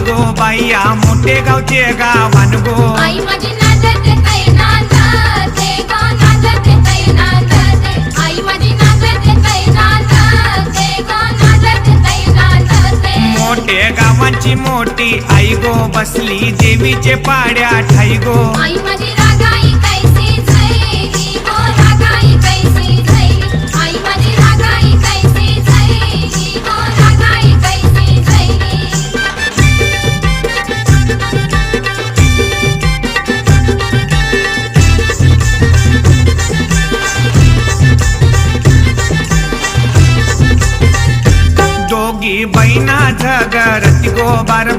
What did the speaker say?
गो बाया मोठे गावचे गावान गो आई माझी नाचते ताई नाचते गो नाचते ताई नाचते आई माझी नाचते ताई नाचते गो नाचते ताई नाचते मोठे गावांची मोठी आई गो बसली देवीचे पाड्या ठाई गो आई माझी रागाई कैसी झैली गो रागाई कैसी झैली आई माझी रागाई कैसी झैली गो रागाई कैसी झैली दोघी बहिणा झगरती गो बारबाई